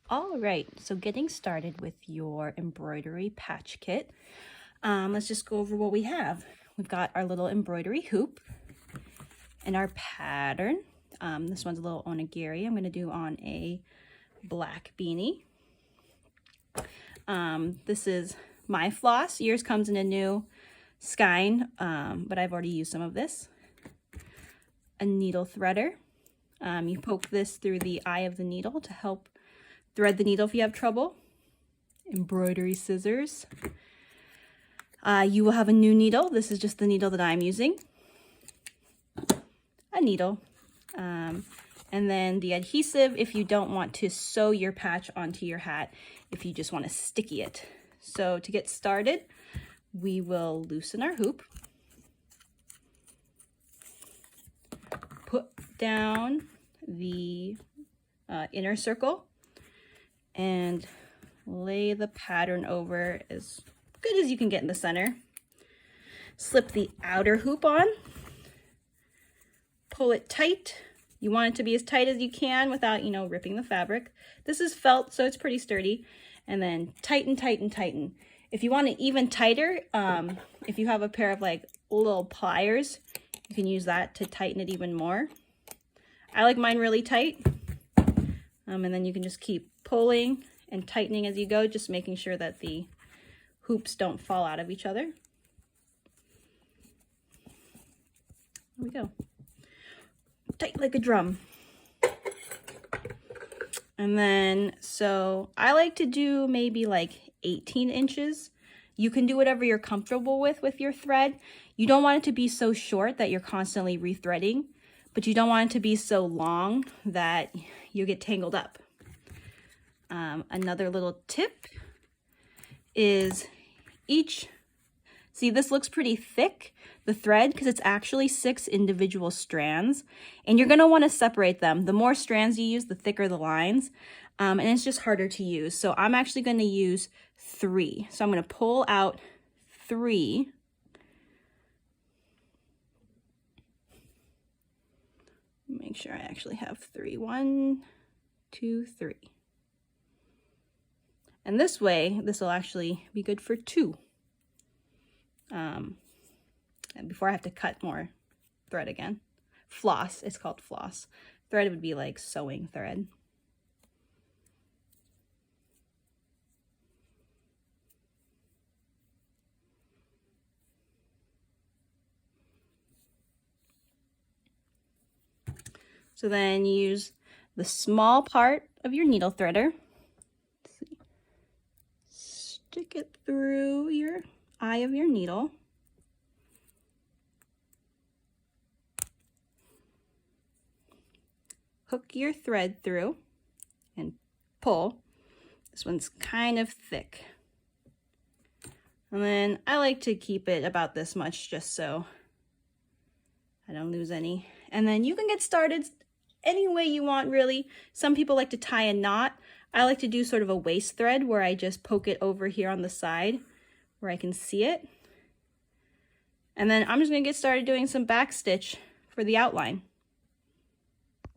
All right, so getting started with your embroidery patch kit, let's just go over what we have. We've got our little embroidery hoop and our pattern. This one's a little onigiri. I'm going to do on a black beanie. This is my floss. Yours comes in a new skein, but I've already used some of this. A needle threader. You poke this through the eye of the needle to help thread the needle if you have trouble. Embroidery scissors. You will have a new needle. This is just the needle that I'm using. A needle. And then the adhesive if you don't want to sew your patch onto your hat, if you just want to sticky it. So to get started, we will loosen our hoop. Put down the inner circle and lay the pattern over as good as you can get in the center. Slip the outer hoop on. Pull it tight. You want it to be as tight as you can without, ripping the fabric. This is felt, so it's pretty sturdy. And then tighten, tighten, tighten. If you want it even tighter, if you have a pair of little pliers, you can use that to tighten it even more. I like mine really tight. And then you can just keep pulling and tightening as you go, just making sure that the hoops don't fall out of each other. There we go. Tight like a drum. And then, so I like to do maybe 18 inches. You can do whatever you're comfortable with your thread. You don't want it to be so short that you're constantly rethreading, but you don't want it to be so long that you get tangled up. Another little tip is see, this looks pretty thick, the thread, because it's actually 6 individual strands, and you're going to want to separate them. The more strands you use, the thicker the lines, and it's just harder to use. So I'm actually going to use 3. So I'm going to pull out 3. Make sure I actually have 3. 1, 2, 3. And this way, this will actually be good for 2. And before I have to cut more thread again. Floss, it's called floss. Thread would be like sewing thread. So then use the small part of your needle threader. Stick it through your eye of your needle. Hook your thread through and pull. This one's kind of thick. And then I like to keep it about this much just so I don't lose any. And then you can get started any way you want, really. Some people like to tie a knot. I like to do sort of a waist thread where I just poke it over here on the side where I can see it. And then I'm just going to get started doing some back stitch for the outline.